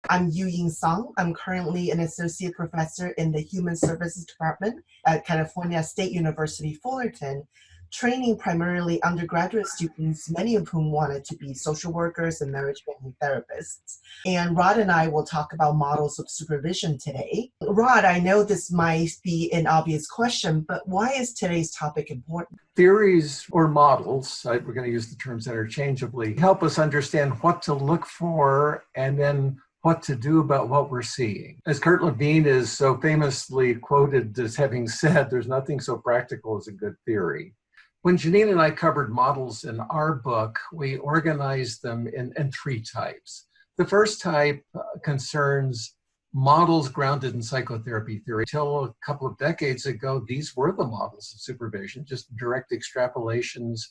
I'm Yu-Ying Song. I'm currently an associate professor in the Human Services Department at California State University, Fullerton, training primarily undergraduate students, many of whom wanted to be social workers and marriage family therapists. And Rod and I will talk about models of supervision today. Rod, I know this might be an obvious question, but why is today's topic important? Theories or models, we're going to use the terms interchangeably, help us understand what to look for and then what to do about what we're seeing. As Kurt Levine is so famously quoted as having said, there's nothing so practical as a good theory. When Janine and I covered models in our book, we organized them in three types. The first type concerns models grounded in psychotherapy theory. Till a couple of decades ago, these were the models of supervision, just direct extrapolations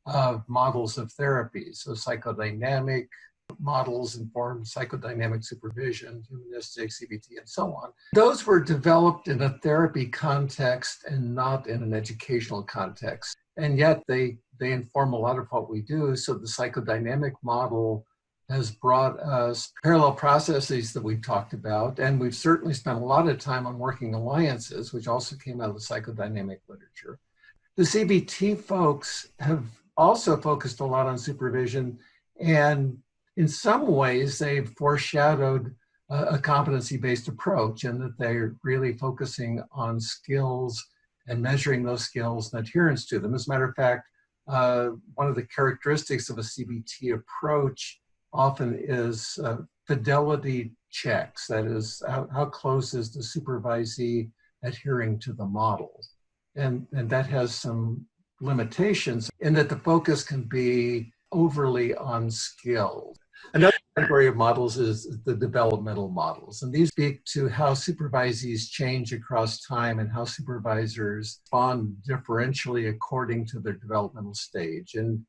of models of therapy. So psychodynamic models informed psychodynamic supervision, humanistic, CBT, and so on. Those were developed in a therapy context and not in an educational context. And yet they inform a lot of what we do. So the psychodynamic model has brought us parallel processes that we've talked about. And we've certainly spent a lot of time on working alliances, which also came out of the psychodynamic literature. The CBT folks have also focused a lot on supervision, and in some ways they've foreshadowed a competency-based approach, in that they're really focusing on skills and measuring those skills and adherence to them. As a matter of fact, one of the characteristics of a CBT approach often is fidelity checks. That is, how close is the supervisee adhering to the model? And that has some limitations in that the focus can be overly on skills. Another category of models is the developmental models. And these speak to how supervisees change across time and how supervisors respond differentially according to their developmental stage. And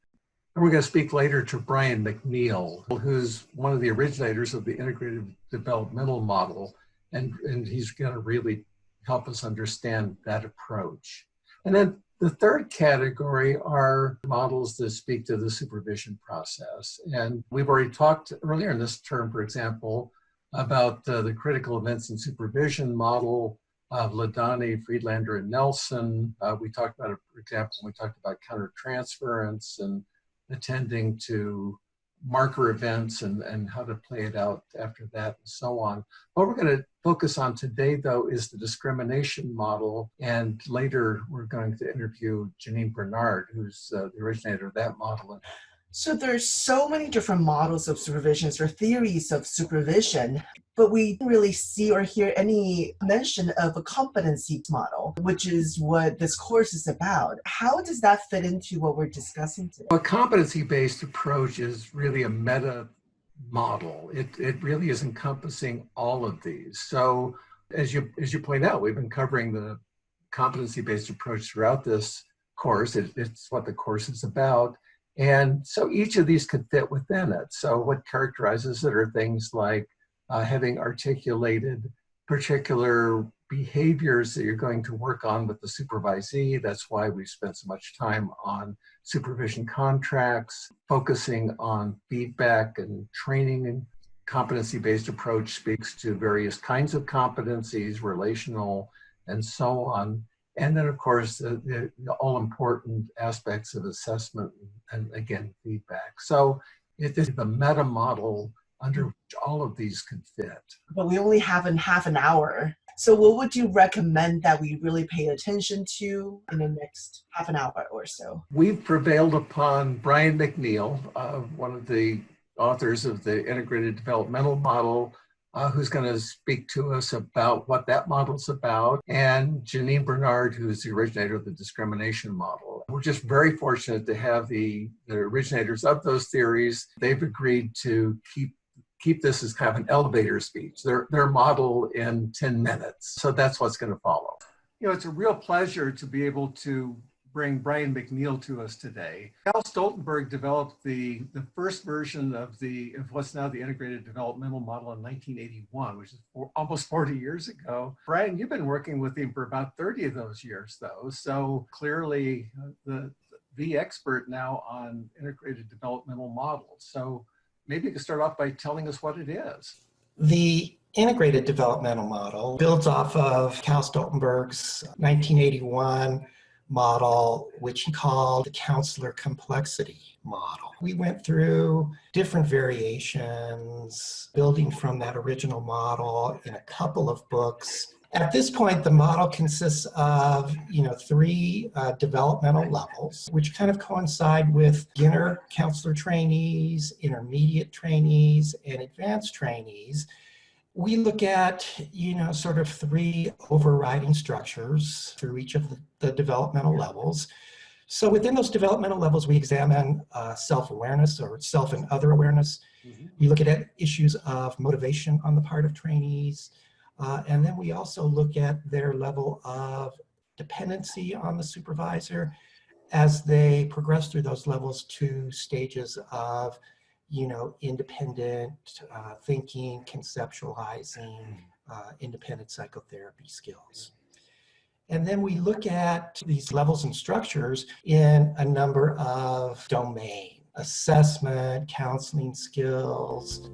we're going to speak later to Brian McNeill, who's one of the originators of the Integrative Developmental Model. And he's going to really help us understand that approach. And then the third category are models that speak to the supervision process. And we've already talked earlier in this term, for example, about the critical events and supervision model of Ladani, Friedlander, and Nelson. We talked about it, for example, when we talked about countertransference and attending to marker events and how to play it out after that and so on. What we're going to focus on today, though, is the discrimination model. And later, we're going to interview Janine Bernard, who's the originator of that model. So there's so many different models of supervisions or theories of supervision, but we didn't really see or hear any mention of a competency model, which is what this course is about. How does that fit into what we're discussing today? A competency-based approach is really a meta model. It really is encompassing all of these. So as you point out, we've been covering the competency-based approach throughout this course. It's what the course is about. And so each of these could fit within it. So what characterizes it are things like having articulated particular behaviors that you're going to work on with the supervisee. That's why we spent so much time on supervision contracts, focusing on feedback and training. And competency-based approach speaks to various kinds of competencies, relational, and so on. And then, of course, the all-important aspects of assessment and, again, feedback. So it is the meta model under which all of these can fit. But we only have half an hour. So what would you recommend that we really pay attention to in the next half an hour or so? We've prevailed upon Brian McNeill, one of the authors of the Integrated Developmental Model, who's going to speak to us about what that model's about, and Janine Bernard, who's the originator of the discrimination model. We're just very fortunate to have the originators of those theories. They've agreed to keep this as kind of an elevator speech, their model in 10 minutes. So that's what's going to follow. You know, it's a real pleasure to be able to bring Brian McNeill to us today. Al Stoltenberg developed the first version of what's now the Integrated Developmental Model in 1981, which is almost 40 years ago. Brian, you've been working with him for about 30 of those years, though. So clearly the expert now on Integrated Developmental Models. So maybe you could start off by telling us what it is. The Integrated Developmental Model builds off of Cal Stoltenberg's 1981 model, which he called the counselor complexity model. We went through different variations, building from that original model in a couple of books. At this point, the model consists of, three developmental levels, which kind of coincide with beginner counselor trainees, intermediate trainees, and advanced trainees. We look at, sort of three overriding structures through each of the developmental levels. So within those developmental levels, we examine self-awareness or self and other awareness. We look at issues of motivation on the part of trainees. And then we also look at their level of dependency on the supervisor as they progress through those levels to stages of, independent thinking, conceptualizing, independent psychotherapy skills. And then we look at these levels and structures in a number of domains: assessment, counseling skills.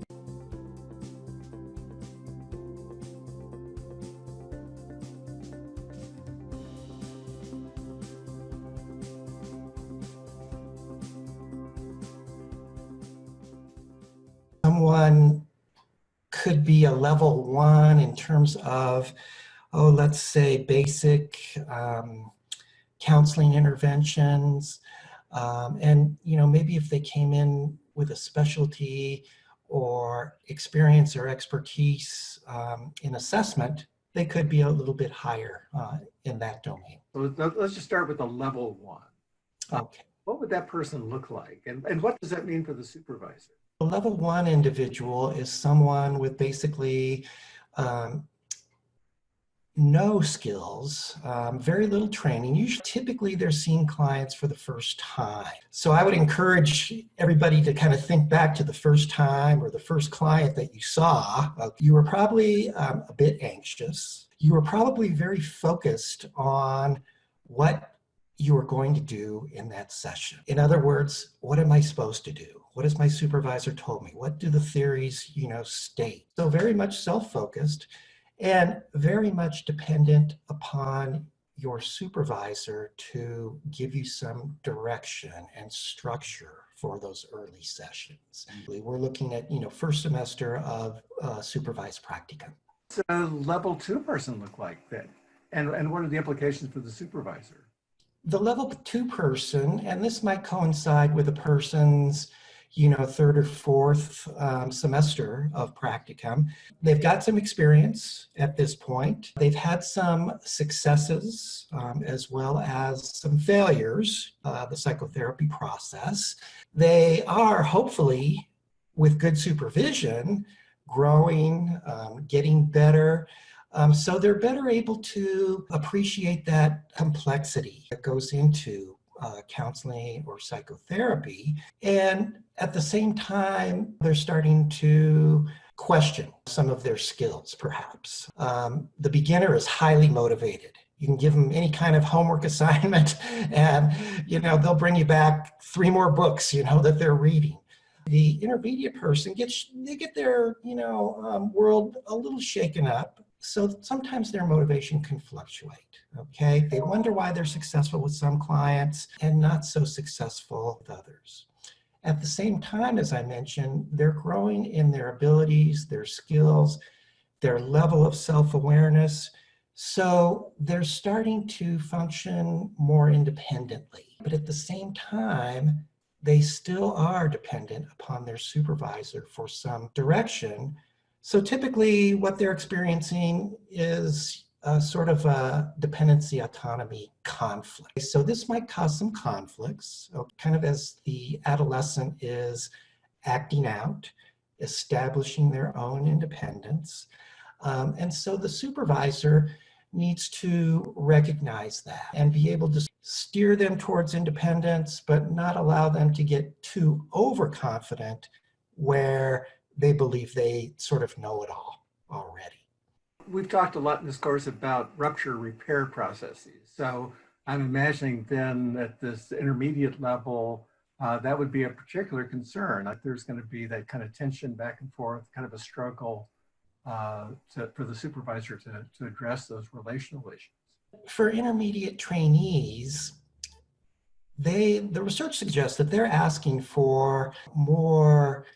Someone could be a level 1 in terms of, let's say basic counseling interventions. And, maybe if they came in with a specialty or experience or expertise in assessment, they could be a little bit higher in that domain. So let's just start with a level 1. Okay. What would that person look like? And what does that mean for the supervisor? A level 1 individual is someone with basically no skills, very little training. Usually, typically they're seeing clients for the first time. So I would encourage everybody to kind of think back to the first time or the first client that you saw. You were probably a bit anxious. You were probably very focused on what you were going to do in that session. In other words, what am I supposed to do? What has my supervisor told me? What do the theories, state? So very much self-focused and very much dependent upon your supervisor to give you some direction and structure for those early sessions. We're looking at, first semester of supervised practicum. What's a level 2 person look like then? And what are the implications for the supervisor? The level 2 person, and this might coincide with a person's third or fourth semester of practicum. They've got some experience at this point. They've had some successes as well as some failures, the psychotherapy process. They are hopefully, with good supervision, growing, getting better. So they're better able to appreciate that complexity that goes into counseling or psychotherapy. And at the same time, they're starting to question some of their skills, perhaps. The beginner is highly motivated. You can give them any kind of homework assignment and, they'll bring you back 3 more books, that they're reading. The intermediate person they get their, world a little shaken up. So sometimes their motivation can fluctuate, okay? They wonder why they're successful with some clients and not so successful with others. At the same time, as I mentioned, they're growing in their abilities, their skills, their level of self-awareness. So they're starting to function more independently. But at the same time, they still are dependent upon their supervisor for some direction. So typically what they're experiencing is sort of a dependency autonomy conflict. So this might cause some conflicts, kind of as the adolescent is acting out, establishing their own independence. And so the supervisor needs to recognize that and be able to steer them towards independence, but not allow them to get too overconfident where they believe they sort of know it all already. We've talked a lot in this course about rupture repair processes. So I'm imagining then at this intermediate level, that would be a particular concern. Like there's going to be that kind of tension back and forth, kind of a struggle for the supervisor to address those relational issues. For intermediate trainees, the research suggests that they're asking for more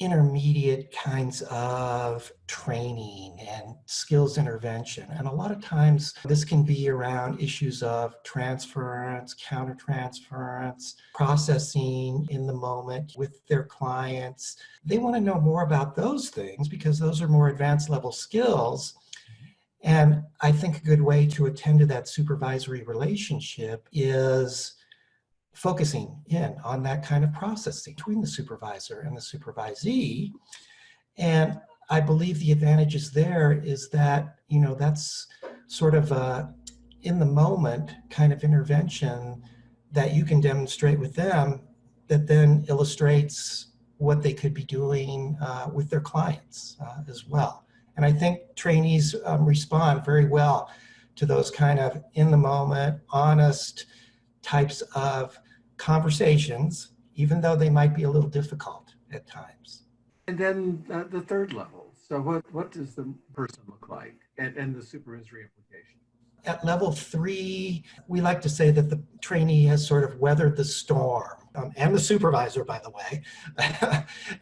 intermediate kinds of training and skills intervention. And a lot of times this can be around issues of transference, countertransference, processing in the moment with their clients. They want to know more about those things because those are more advanced level skills. And I think a good way to attend to that supervisory relationship is focusing in on that kind of processing between the supervisor and the supervisee. And I believe the advantages there is that, that's sort of a in the moment kind of intervention that you can demonstrate with them that then illustrates what they could be doing with their clients as well. And I think trainees respond very well to those kind of in the moment, honest types of conversations, even though they might be a little difficult at times. And then the third level. So what does the person look like and the supervisory implications? At level 3, we like to say that the trainee has sort of weathered the storm, and the supervisor, by the way.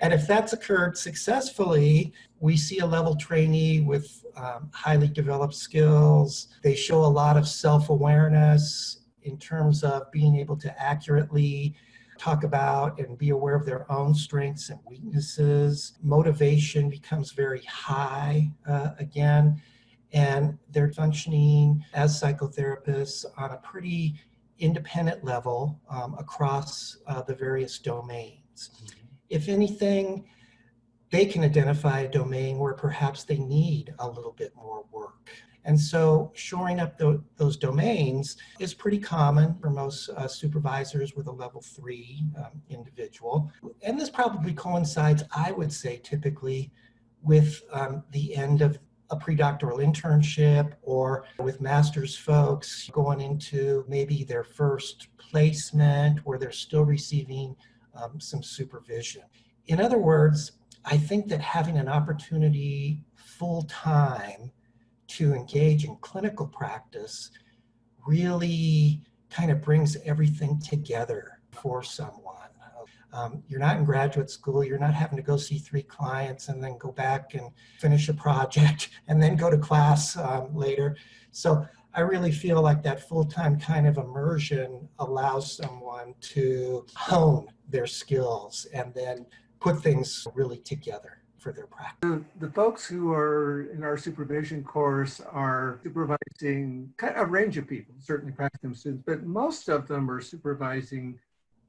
And if that's occurred successfully, we see a level trainee with highly developed skills. They show a lot of self-awareness in terms of being able to accurately talk about and be aware of their own strengths and weaknesses. Motivation becomes very high again, and they're functioning as psychotherapists on a pretty independent level across the various domains. If anything, they can identify a domain where perhaps they need a little bit more work. And so shoring up those domains is pretty common for most supervisors with a level 3 individual. And this probably coincides, I would say, typically with the end of a predoctoral internship or with master's folks going into maybe their first placement where they're still receiving some supervision. In other words, I think that having an opportunity full-time to engage in clinical practice really kind of brings everything together for someone. You're not in graduate school, you're not having to go see 3 clients and then go back and finish a project and then go to class later. So I really feel like that full-time kind of immersion allows someone to hone their skills and then put things really together for their practice. The folks who are in our supervision course are supervising kind of a range of people, certainly practicum students, but most of them are supervising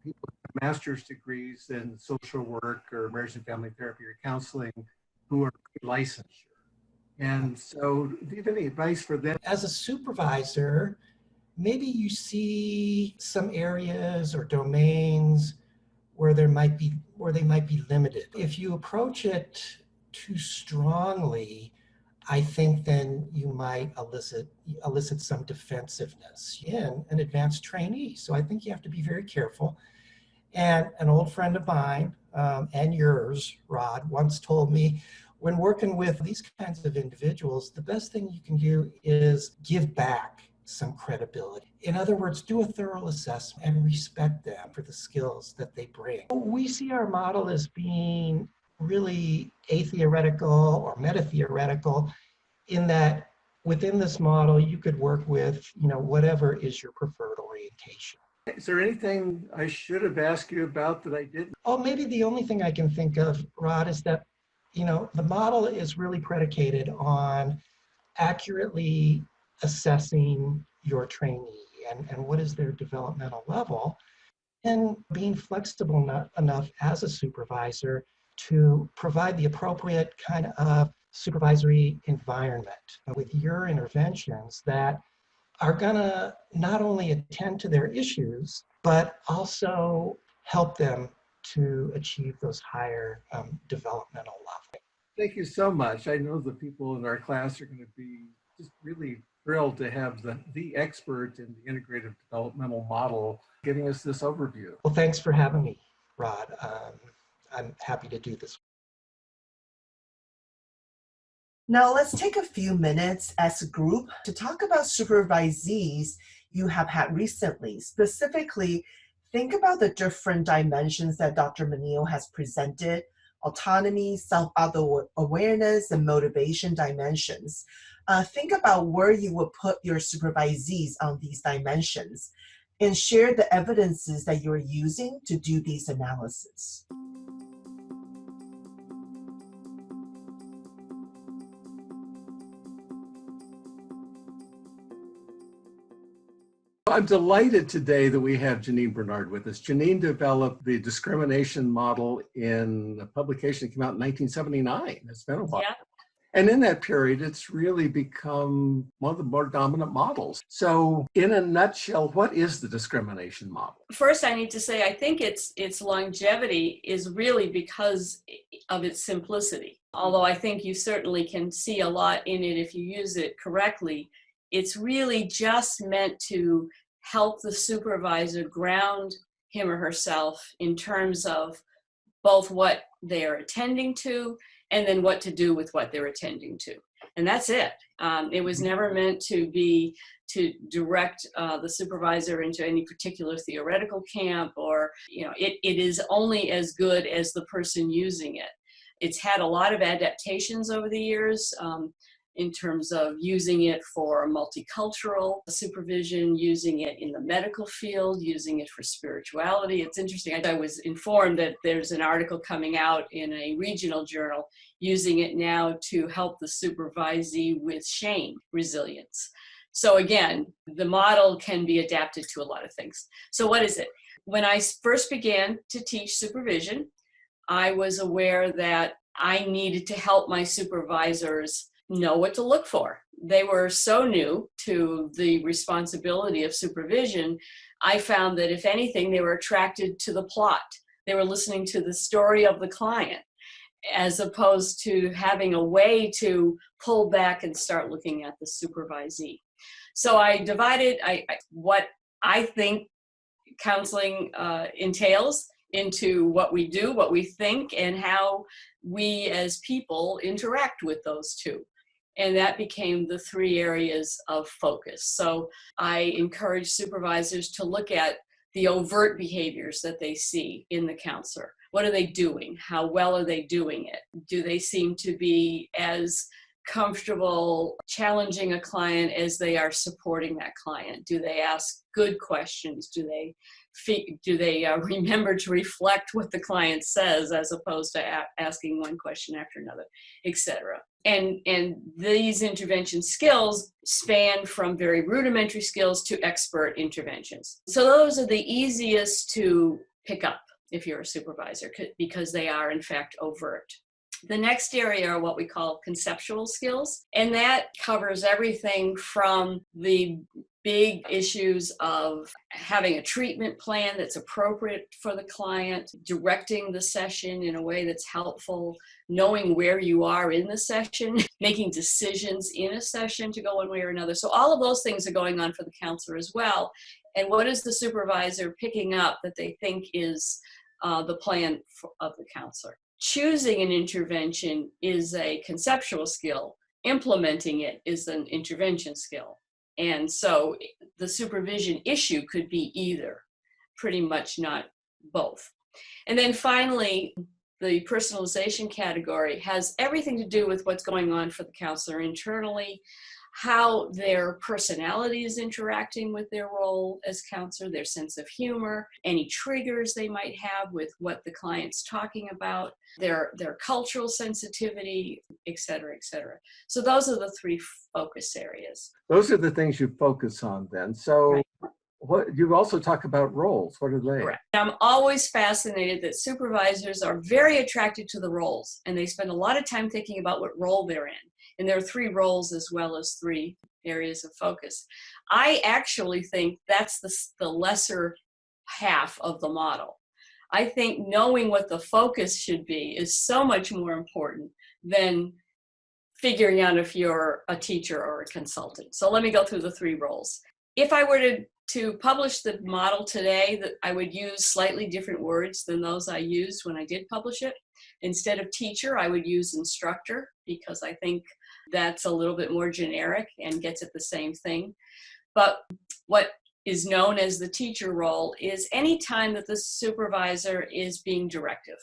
people with master's degrees in social work or marriage and family therapy or counseling who are licensure. And so do you have any advice for them? As a supervisor, maybe you see some areas or domains where they might be limited. If you approach it too strongly, I think then you might elicit some defensiveness in an advanced trainee. So I think you have to be very careful. And an old friend of mine, and yours, Rod, once told me, when working with these kinds of individuals, the best thing you can do is give back some credibility. In other words, do a thorough assessment and respect them for the skills that they bring. We see our model as being really atheoretical or meta-theoretical in that within this model, you could work with, whatever is your preferred orientation. Is there anything I should have asked you about that I didn't? Oh, maybe the only thing I can think of, Rod, is that, the model is really predicated on accurately assessing your trainee and what is their developmental level, and being flexible enough as a supervisor to provide the appropriate kind of supervisory environment with your interventions that are gonna not only attend to their issues, but also help them to achieve those higher developmental levels. Thank you so much. I know the people in our class are going to be just really thrilled to have the expert in the integrative developmental model giving us this overview. Well, thanks for having me, Rod. I'm happy to do this. Now let's take a few minutes as a group to talk about supervisees you have had recently. Specifically, think about the different dimensions that Dr. McNeill has presented: autonomy, self-awareness, and motivation dimensions. Think about where you would put your supervisees on these dimensions and share the evidences that you're using to do these analyses. I'm delighted today that we have Janine Bernard with us. Janine developed the discrimination model in a publication that came out in 1979. It's been a while. Yeah. And in that period, it's really become one of the more dominant models. So in a nutshell, what is the discrimination model? First, I need to say, I think its longevity is really because of its simplicity. Although I think you certainly can see a lot in it if you use it correctly. It's really just meant to help the supervisor ground him or herself in terms of both what they're attending to and then what to do with what they're attending to. And that's it. It was never meant to direct the supervisor into any particular theoretical camp, or, it is only as good as the person using it. It's had a lot of adaptations over the years. In terms of using it for multicultural supervision, using it in the medical field, using it for spirituality. It's interesting. I was informed that there's an article coming out in a regional journal using it now to help the supervisee with shame resilience. So again, the model can be adapted to a lot of things. So what is it? When I first began to teach supervision, I was aware that I needed to help my supervisors know what to look for. They were so new to the responsibility of supervision. I found that if anything, they were attracted to the plot. They were listening to the story of the client, as opposed to having a way to pull back and start looking at the supervisee. So I divided what I think counseling entails into what we do, what we think, and how we as people interact with those two. And that became the three areas of focus. So I encourage supervisors to look at the overt behaviors that they see in the counselor. What are they doing? How well are they doing it? Do they seem to be as comfortable challenging a client as they are supporting that client? Do they ask good questions? Do they remember to reflect what the client says as opposed to asking one question after another, etc. And these intervention skills span from very rudimentary skills to expert interventions. So those are the easiest to pick up if you're a supervisor, because they are in fact overt. The next area are what we call conceptual skills, and that covers everything from the big issues of having a treatment plan that's appropriate for the client, directing the session in a way that's helpful, knowing where you are in the session, making decisions in a session to go one way or another. So all of those things are going on for the counselor as well. And what is the supervisor picking up that they think is the plan of the counselor? Choosing an intervention is a conceptual skill. Implementing it is an intervention skill. And so the supervision issue could be either, pretty much not both. And then finally, the personalization category has everything to do with what's going on for the counselor internally, how their personality is interacting with their role as counselor, their sense of humor, any triggers they might have with what the client's talking about, their cultural sensitivity, et cetera, et cetera. So those are the three focus areas. Those are the things you focus on then. So Right. What you also talk about roles. What are they? Correct. I'm always fascinated that supervisors are very attracted to the roles, and they spend a lot of time thinking about what role they're in. And there are three roles as well as three areas of focus. I actually think that's the lesser half of the model. I think knowing what the focus should be is so much more important than figuring out if you're a teacher or a consultant. So let me go through the three roles. If I were to publish the model today, that I would use slightly different words than those I used when I did publish it. Instead of teacher, I would use instructor, because I think That's a little bit more generic and gets at the same thing. But what is known as the teacher role is any time that the supervisor is being directive,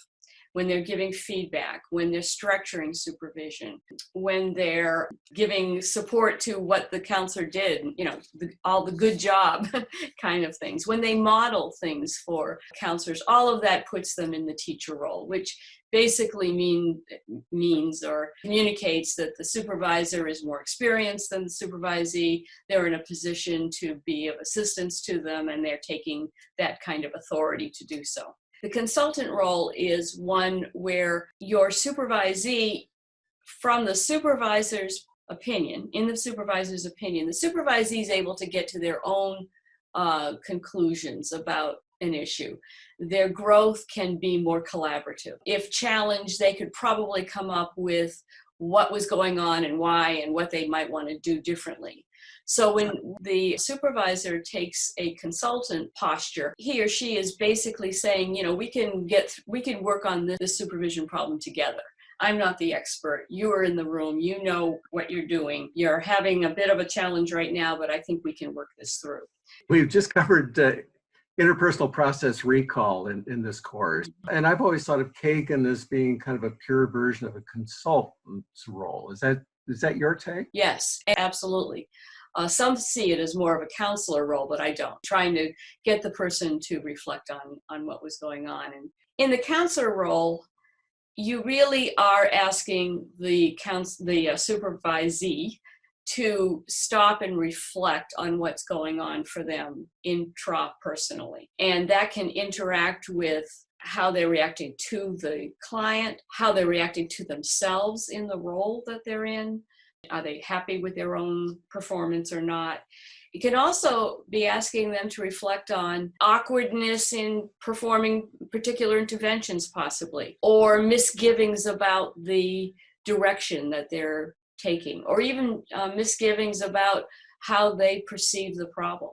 when they're giving feedback, when they're structuring supervision, when they're giving support to what the counselor did, all the good job kind of things, when they model things for counselors, all of that puts them in the teacher role, which basically means or communicates that the supervisor is more experienced than the supervisee. They're in a position to be of assistance to them, and they're taking that kind of authority to do so. The consultant role is one where your supervisee, from the supervisor's opinion, the supervisee is able to get to their own conclusions about an issue. Their growth can be more collaborative. If challenged, they could probably come up with what was going on and why and what they might want to do differently. So when the supervisor takes a consultant posture, he or she is basically saying, we can work on this supervision problem together. I'm not the expert. You are in the room. You know what you're doing. You're having a bit of a challenge right now, but I think we can work this through. We've just covered interpersonal process recall in this course. And I've always thought of Kagan as being kind of a pure version of a consultant's role. Is that your take? Yes, absolutely. Some see it as more of a counselor role, but I don't. Trying to get the person to reflect on what was going on. And in the counselor role, you really are asking the supervisee to stop and reflect on what's going on for them intrapersonally. And that can interact with how they're reacting to the client, how they're reacting to themselves in the role that they're in. Are they happy with their own performance or not? You can also be asking them to reflect on awkwardness in performing particular interventions possibly, or misgivings about the direction that they're taking, or even misgivings about how they perceive the problem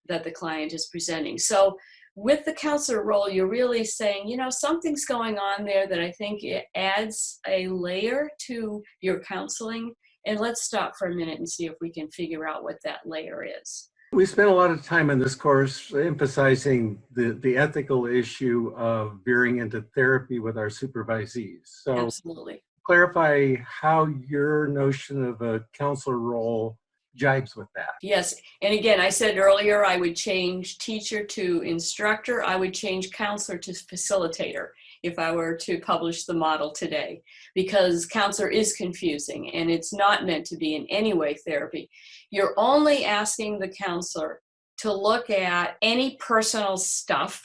that the client is presenting. So with the counselor role, you're really saying, something's going on there that I think it adds a layer to your counseling. And let's stop for a minute and see if we can figure out what that layer is. We spent a lot of time in this course emphasizing the ethical issue of veering into therapy with our supervisees. So absolutely. Clarify how your notion of a counselor role jibes with that. Yes. And again, I said earlier, I would change teacher to instructor. I would change counselor to facilitator if I were to publish the model today, because counselor is confusing and it's not meant to be in any way therapy. You're only asking the counselor to look at any personal stuff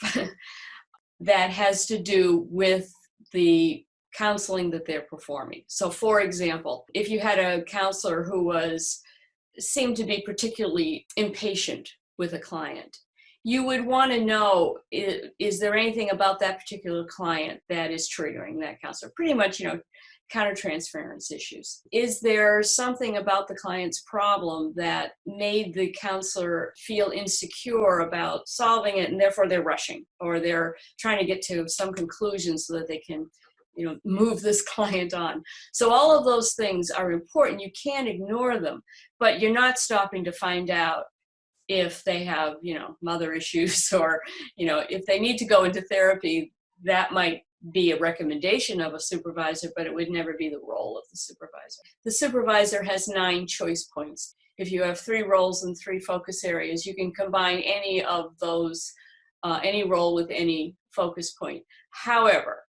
that has to do with the counseling that they're performing. So for example, if you had a counselor who seemed to be particularly impatient with a client, you would want to know, is there anything about that particular client that is triggering that counselor? Pretty much, countertransference issues. Is there something about the client's problem that made the counselor feel insecure about solving it, and therefore they're rushing, or they're trying to get to some conclusion so that they can move this client on. So all of those things are important. You can't ignore them, but you're not stopping to find out if they have, mother issues, or, if they need to go into therapy. That might be a recommendation of a supervisor, but it would never be the role of the supervisor. The supervisor has 9 choice points. If you have 3 roles and 3 focus areas, you can combine any of those, any role with any focus point. However,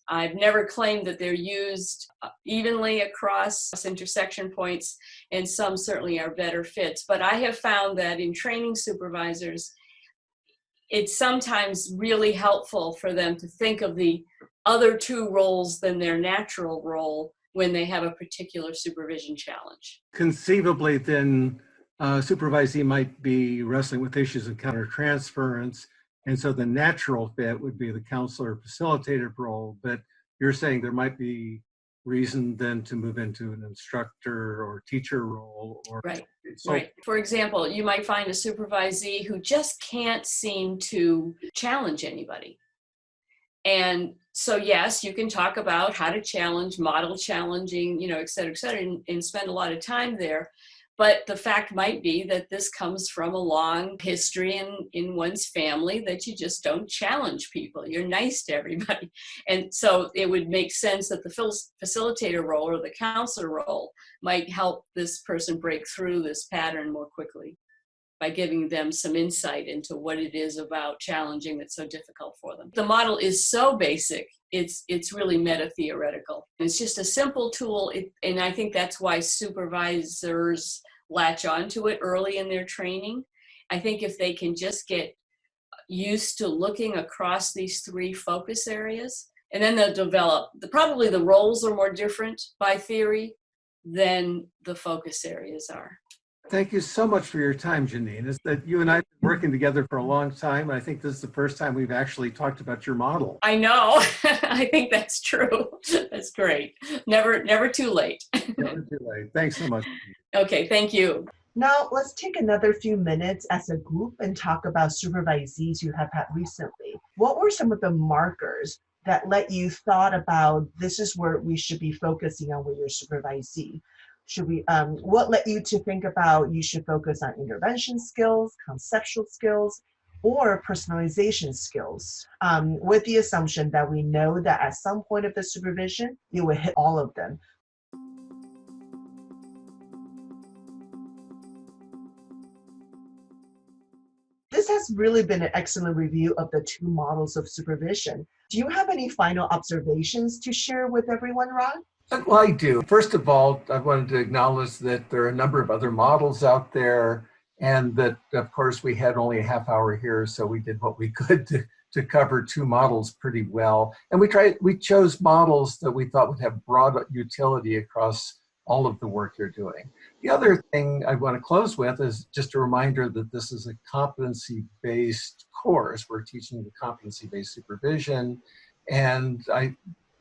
I've never claimed that they're used evenly across intersection points, and some certainly are better fits. But I have found that in training supervisors, it's sometimes really helpful for them to think of the other 2 roles than their natural role when they have a particular supervision challenge. Conceivably, then, supervisee might be wrestling with issues of countertransference. And so the natural fit would be the counselor facilitator role, but you're saying there might be reason then to move into an instructor or teacher role. Right. For example, you might find a supervisee who just can't seem to challenge anybody. And so, yes, you can talk about how to challenge, model challenging, et cetera, and spend a lot of time there. But the fact might be that this comes from a long history in one's family that you just don't challenge people. You're nice to everybody. And so it would make sense that the facilitator role or the counselor role might help this person break through this pattern more quickly by giving them some insight into what it is about challenging that's so difficult for them. The model is so basic, it's really meta-theoretical. It's just a simple tool, and I think that's why supervisors latch onto it early in their training. I think if they can just get used to looking across these three focus areas, and then they'll develop, probably the roles are more different by theory than the focus areas are. Thank you so much for your time, Janine. It's that you and I have been working together for a long time. I think this is the first time we've actually talked about your model. I know. I think that's true. That's great. Never too late. Never too late. Thanks so much. Okay, thank you. Now, let's take another few minutes as a group and talk about supervisees you have had recently. What were some of the markers that let you thought about this is where we should be focusing on with your supervisee? What led you to think about you should focus on intervention skills, conceptual skills, or personalization skills, with the assumption that we know that at some point of the supervision, you will hit all of them. This has really been an excellent review of the two models of supervision. Do you have any final observations to share with everyone, Ron? Well, I do. First of all, I wanted to acknowledge that there are a number of other models out there, and that, of course, we had only a half hour here, so we did what we could to cover two models pretty well. And we chose models that we thought would have broad utility across all of the work you're doing. The other thing I want to close with is just a reminder that this is a competency-based course. We're teaching the competency-based supervision, and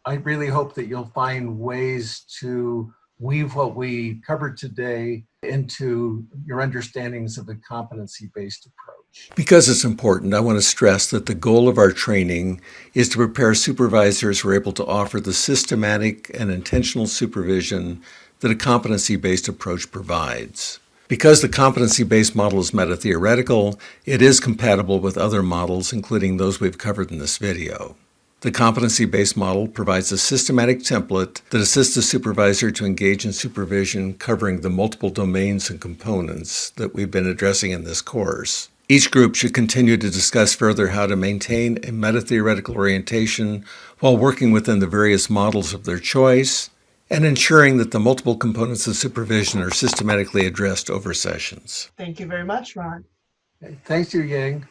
I really hope that you'll find ways to weave what we covered today into your understandings of the competency-based approach. Because it's important, I want to stress that the goal of our training is to prepare supervisors who are able to offer the systematic and intentional supervision that a competency-based approach provides. Because the competency-based model is meta-theoretical, it is compatible with other models, including those we've covered in this video. The competency-based model provides a systematic template that assists the supervisor to engage in supervision covering the multiple domains and components that we've been addressing in this course. Each group should continue to discuss further how to maintain a meta-theoretical orientation while working within the various models of their choice and ensuring that the multiple components of supervision are systematically addressed over sessions. Thank you very much, Ron. Okay. Thanks, Yu Yang.